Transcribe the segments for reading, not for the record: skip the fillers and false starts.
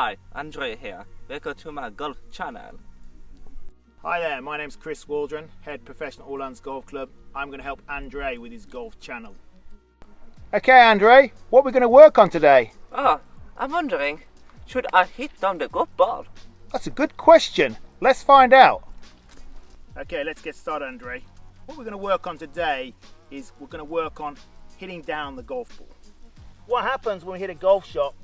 Hi, André here. Welcome to my golf channel. Hi there, my name's Chris Waldron, head professional Ålands golf club. I'm going to help André with his golf channel. Okay, André, what are we going to work on today? I'm wondering, should I hit down the golf ball? That's a good question. Let's find out. Okay, let's get started, André. What we're going to work on today is we're going to work on hitting down the golf ball. What happens when we hit a golf shot?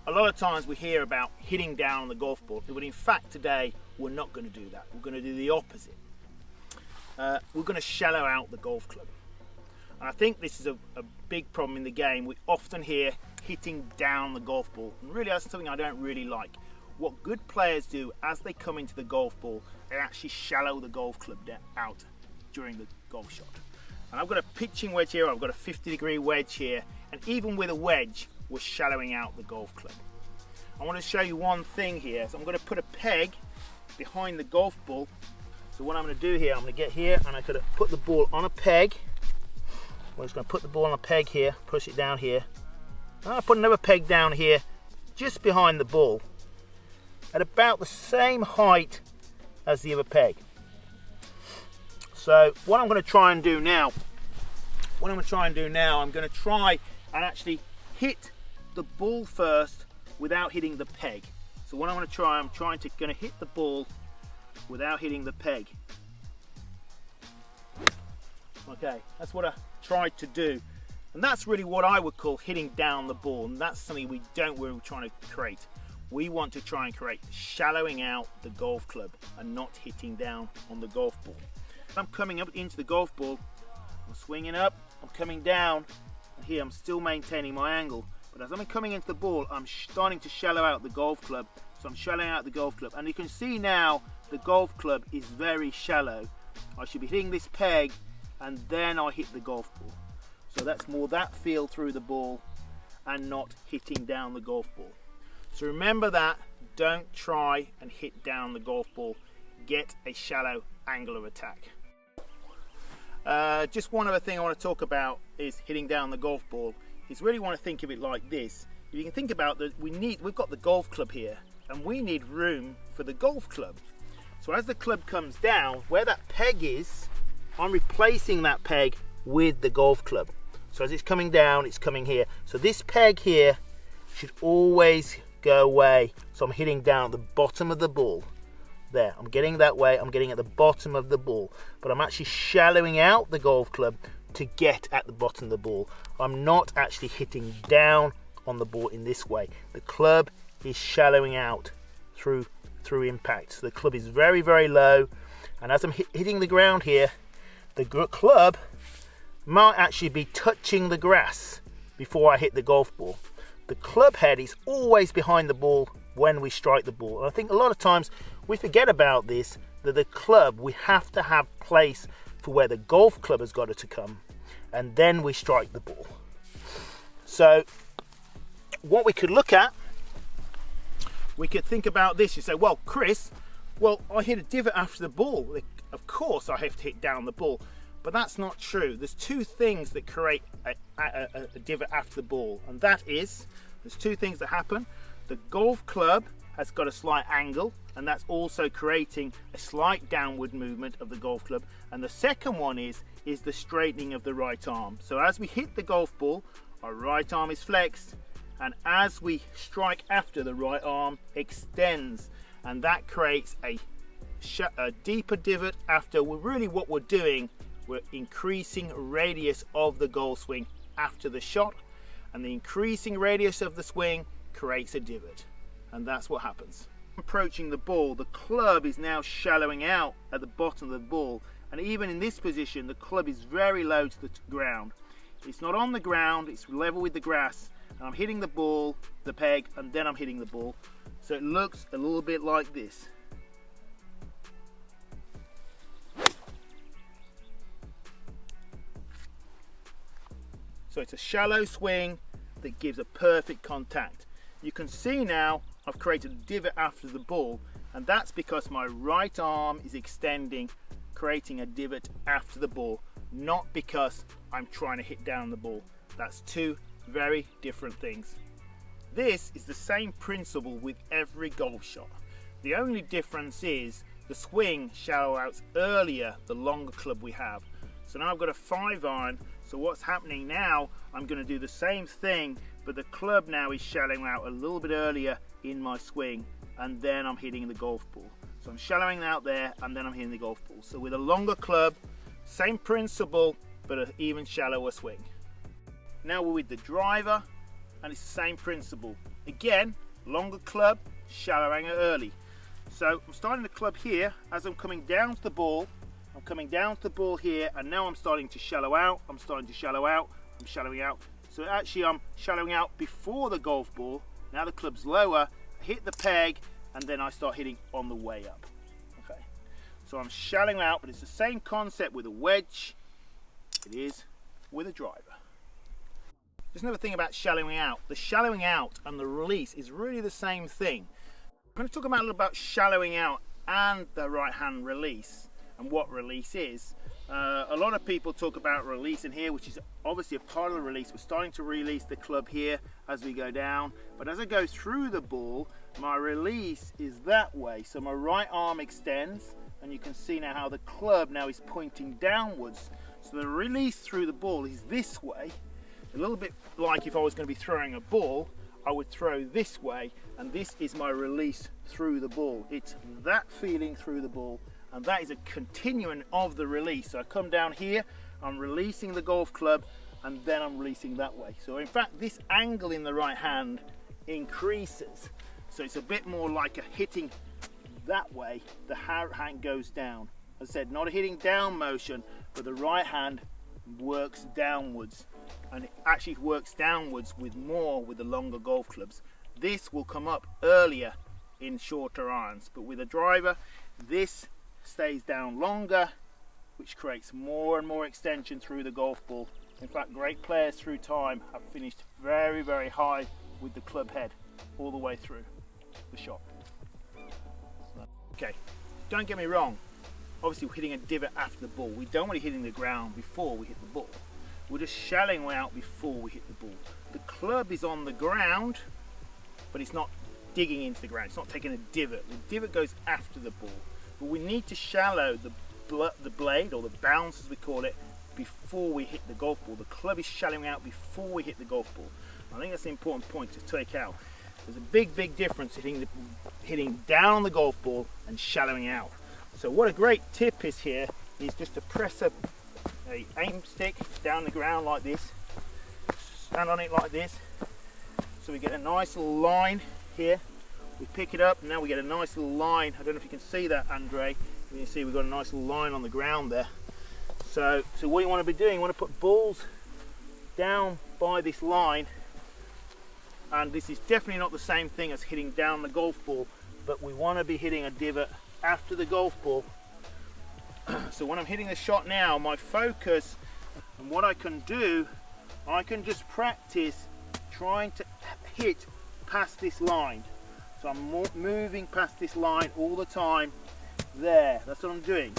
A lot of times we hear about hitting down on the golf ball, but in fact today we're not going to do that. We're going to do the opposite. We're going to shallow out the golf club. And I think this is a big problem in the game. We often hear hitting down the golf ball, and really that's something I don't really like. What good players do as they come into the golf ball, they actually shallow the golf club out during the golf shot. And I've got a pitching wedge here, I've got a 50-degree wedge here, and even with a wedge, we're shallowing out the golf club. I want to show you one thing here. So I'm going to put a peg behind the golf ball. So what I'm going to do here, I'm going to get here and I'm going to put the ball on a peg. We're just going to put the ball on a peg here, push it down here. And I'll put another peg down here, just behind the ball, at about the same height as the other peg. So what I'm going to try and do now, I'm going to try and actually hit the ball first without hitting the peg. So what I'm going to try, I'm going to hit the ball without hitting the peg. Okay, that's what I tried to do. And that's really what I would call hitting down the ball. And that's something we're trying to create. We want to try and create shallowing out the golf club and not hitting down on the golf ball. I'm coming up into the golf ball, I'm swinging up, I'm coming down, and here I'm still maintaining my angle. But as I'm coming into the ball, I'm starting to shallow out the golf club. So I'm shallowing out the golf club. And you can see now the golf club is very shallow. I should be hitting this peg and then I hit the golf ball. So that's more that feel through the ball and not hitting down the golf ball. So remember that, don't try and hit down the golf ball. Get a shallow angle of attack. Just one other thing I want to talk about is hitting down the golf ball. Is really want to think of it like this. You can think about that we've got the golf club here and we need room for the golf club. So as the club comes down, where that peg is, I'm replacing that peg with the golf club. So as it's coming down, it's coming here. So this peg here should always go away. So I'm hitting down at the bottom of the ball. There, I'm getting that way, I'm getting at the bottom of the ball, but I'm actually shallowing out the golf club to get at the bottom of the ball. I'm not actually hitting down on the ball in this way. The club is shallowing out through impact. So the club is very, very low, and as I'm hitting the ground here, the club might actually be touching the grass before I hit the golf ball. The club head is always behind the ball when we strike the ball. And I think a lot of times we forget about this, that the club, we have to have place for where the golf club has got to come, and then we strike the ball. So what we could look at, we could think about this. You say, well, Chris, I hit a divot after the ball. Of course I have to hit down the ball. But that's not true. There's two things that create a divot after the ball, and that is, there's two things that happen. The golf club has got a slight angle, and that's also creating a slight downward movement of the golf club. And the second one is the straightening of the right arm. So as we hit the golf ball, our right arm is flexed, and as we strike after, the right arm extends, and that creates a deeper divot after. What we're doing, we're increasing radius of the golf swing after the shot, and the increasing radius of the swing creates a divot, and that's what happens. Approaching the ball, the club is now shallowing out at the bottom of the ball, and even in this position the club is very low to the ground. It's not on the ground, it's level with the grass, and I'm hitting the ball, the peg, and then I'm hitting the ball. So it looks a little bit like this. So it's a shallow swing that gives a perfect contact. You can see now I've created a divot after the ball, and that's because my right arm is extending, creating a divot after the ball, not because I'm trying to hit down the ball. That's two very different things. this is the same principle with every golf shot. The only difference is the swing shallow outs earlier the longer club we have. So now I've got a 5 iron, so what's happening now, I'm going to do the same thing, but the club now is shallowing out a little bit earlier in my swing, and then I'm hitting the golf ball. So I'm shallowing out there, and then I'm hitting the golf ball. So with a longer club, same principle, but an even shallower swing. Now we're with the driver, and it's the same principle. Again, longer club, shallowing it early. So I'm starting the club here. As I'm coming down to the ball, I'm coming down to the ball here, and now I'm starting to shallow out. I'm starting to shallow out. I'm shallowing out. So actually I'm shallowing out before the golf ball. Now the club's lower, I hit the peg, and then I start hitting on the way up. Okay. So I'm shallowing out, but it's the same concept with a wedge. It is with a driver. There's another thing about shallowing out. The shallowing out and the release is really the same thing. I'm going to talk about a little about shallowing out and the right hand release and what release is. A lot of people talk about release in here, which is obviously a part of the release. We're starting to release the club here as we go down, but as I go through the ball, my release is that way. So my right arm extends, and you can see now how the club now is pointing downwards. So the release through the ball is this way, a little bit like if I was going to be throwing a ball, I would throw this way, and this is my release through the ball. It's that feeling through the ball, and that is a continuing of the release. So I come down here, I'm releasing the golf club, and then I'm releasing that way. So in fact, this angle in the right hand increases. So it's a bit more like a hitting that way, the hand goes down. As I said, not a hitting down motion, but the right hand works downwards, and it actually works downwards with the longer golf clubs. This will come up earlier in shorter irons, but with a driver, this stays down longer, which creates more and more extension through the golf ball. In fact, great players through time have finished very, very high with the club head all the way through the shot. Okay, don't get me wrong. Obviously, we're hitting a divot after the ball. We don't want to hit hitting the ground before we hit the ball. We're just shallowing out before we hit the ball. The club is on the ground, but it's not digging into the ground. It's not taking a divot. The divot goes after the ball. But we need to shallow the blade, or the bounce as we call it, before we hit the golf ball. The club is shallowing out before we hit the golf ball. I think that's an important point to take out. There's a big, big difference hitting down on the golf ball and shallowing out. So what a great tip is here is just to press a aim stick down the ground like this, stand on it like this, so we get a nice little line here. We pick it up, and now we get a nice little line. I don't know if you can see that, André. You can see we've got a nice little line on the ground there. So what you want to be doing, you want to put balls down by this line, and this is definitely not the same thing as hitting down the golf ball, but we want to be hitting a divot after the golf ball. So when I'm hitting the shot now, my focus and what I can do, I can just practice trying to hit past this line. So I'm moving past this line all the time. There, that's what I'm doing.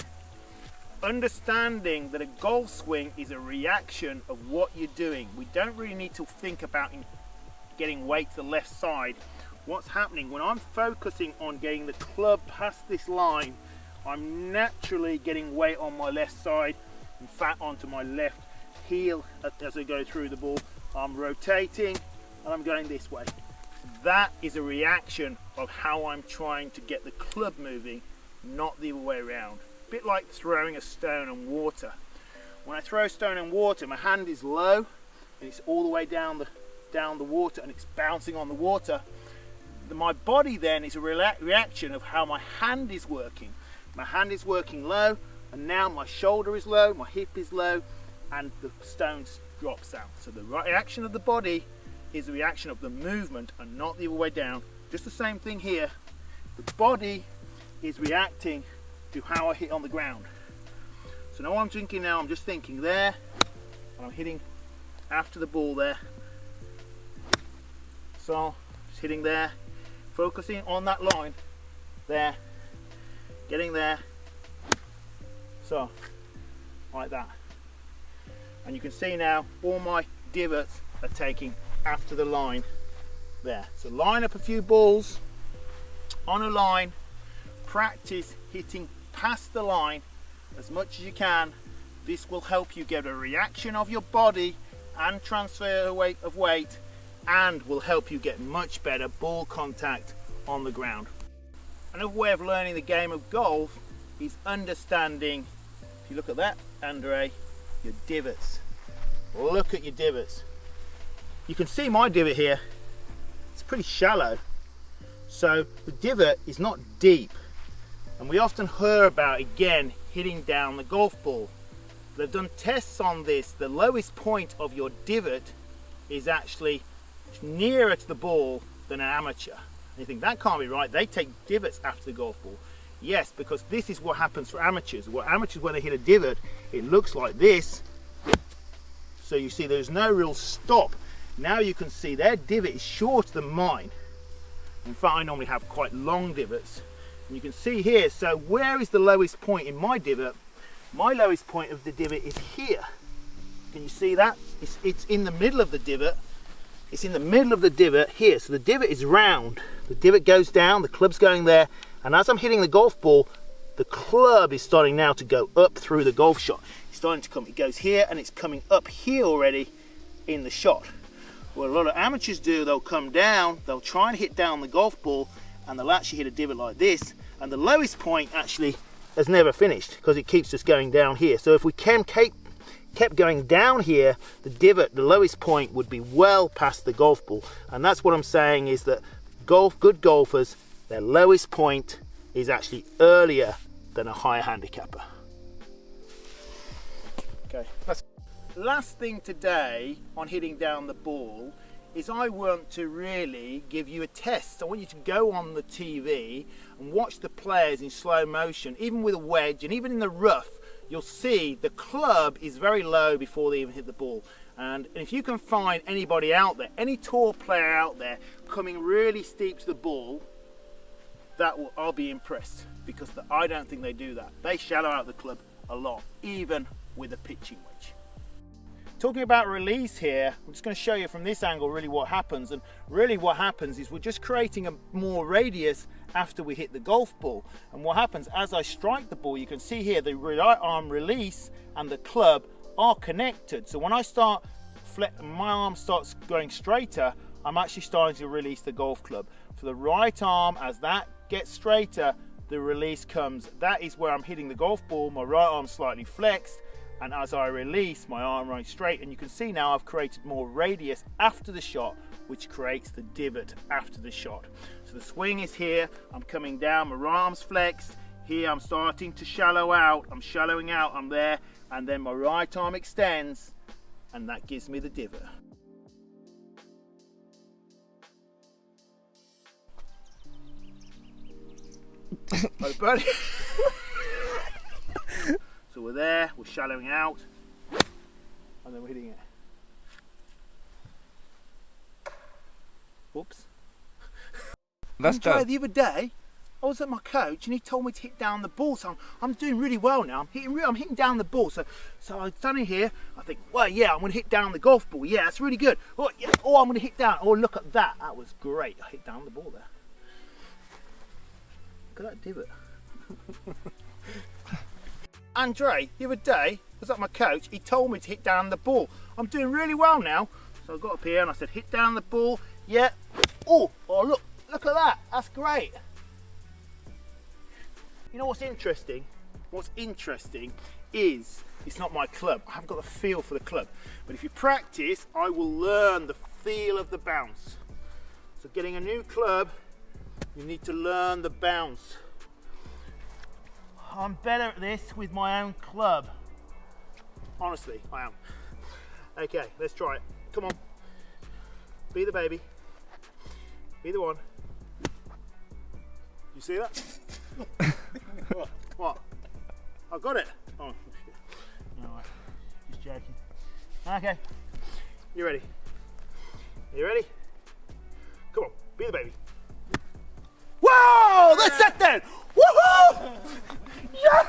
Understanding that a golf swing is a reaction of what you're doing. We don't really need to think about getting weight to the left side. What's happening when I'm focusing on getting the club past this line, I'm naturally getting weight on my left side, in fact onto my left heel as I go through the ball. I'm rotating and I'm going this way. That is a reaction of how I'm trying to get the club moving, not the other way around. A bit like throwing a stone in water. When I throw a stone in water, my hand is low and it's all the way down the water, and it's bouncing on the water. My body then is a reaction of how my hand is working. My hand is working low, and now my shoulder is low, my hip is low, and the stone drops out. So the reaction of the body is the reaction of the movement and not the other way down. Just the same thing here. The body is reacting to how I hit on the ground. So now I'm thinking now, I'm just thinking there, and I'm hitting after the ball there. So just hitting there, focusing on that line there, getting there, so like that. And you can see now all my divots are taking after the line there. So line up a few balls on a line, practice hitting past the line as much as you can. This will help you get a reaction of your body and transfer of weight, and will help you get much better ball contact on the ground. Another way of learning the game of golf is understanding, if you look at that, André, your divots. Look at your divots. You can see my divot here, it's pretty shallow. So the divot is not deep, and we often hear about, again, hitting down the golf ball. They've done tests on this. The lowest point of your divot is actually nearer to the ball than an amateur. And you think that can't be right. They take divots after the golf ball. Yes, because this is what happens for amateurs. When they hit a divot, it looks like this. So you see there's no real stop. Now you can see their divot is shorter than mine. In fact, I normally have quite long divots. And you can see here, so where is the lowest point in my divot? My lowest point of the divot is here. Can you see that? It's in the middle of the divot. It's in the middle of the divot here. So the divot is round. The divot goes down, the club's going there. And as I'm hitting the golf ball, the club is starting now to go up through the golf shot. It's starting to come, it goes here and it's coming up here already in the shot. What a lot of amateurs do, they'll come down, they'll try and hit down the golf ball, and they'll actually hit a divot like this. And the lowest point actually has never finished because it keeps just going down here. So if we kept going down here, the divot, the lowest point would be well past the golf ball. And that's what I'm saying, is that good golfers, their lowest point is actually earlier than a higher handicapper. Okay, last thing today on hitting down the ball is I want to really give you a test. I want you to go on the TV and watch the players in slow motion, even with a wedge and even in the rough. You'll see the club is very low before they even hit the ball. And if you can find anybody out there, any tour player out there coming really steep to the ball, I'll be impressed, because I don't think they do that. They shallow out the club a lot, even with a pitching wedge. Talking about release here, I'm just going to show you from this angle really what happens. And really what happens is we're just creating a more radius after we hit the golf ball. And what happens as I strike the ball, you can see here the right arm release and the club are connected. So when I start, my arm starts going straighter, I'm actually starting to release the golf club. For the right arm, as that gets straighter, the release comes. That is where I'm hitting the golf ball, my right arm slightly flexed, and as I release, my arm right straight. And you can see now I've created more radius after the shot, which creates the divot after the shot. So the swing is here, I'm coming down, my right arm's flexed, here I'm starting to shallow out, I'm shallowing out, I'm there, and then my right arm extends, and that gives me the divot. Oh, buddy. So we're there, we're shallowing out, and then we're hitting it. Whoops. André, the other day, I was at my coach and he told me to hit down the ball, so I'm doing really well now. I'm hitting down the ball. So I'm standing here, I think, well, yeah, I'm going to hit down the golf ball. Yeah, that's really good. Oh, yeah. Oh, I'm going to hit down. Oh, look at that. That was great. I hit down the ball there. Look at that divot. André, the other day, I was at my coach, he told me to hit down the ball. I'm doing really well now. So I got up here and I said, hit down the ball. Yeah. Oh, look at that. That's great. You know what's interesting? What's interesting is it's not my club. I haven't got the feel for the club. But if you practice, I will learn the feel of the bounce. So getting a new club, you need to learn the bounce. I'm better at this with my own club. Honestly, I am. Okay, let's try it. Come on. Be the baby. Be the one. You see that? What? I got it. Oh, shit. Alright, just joking. Okay, you ready? You ready? Come on, be the baby. Whoa! That's it then! Woohoo! Yeah!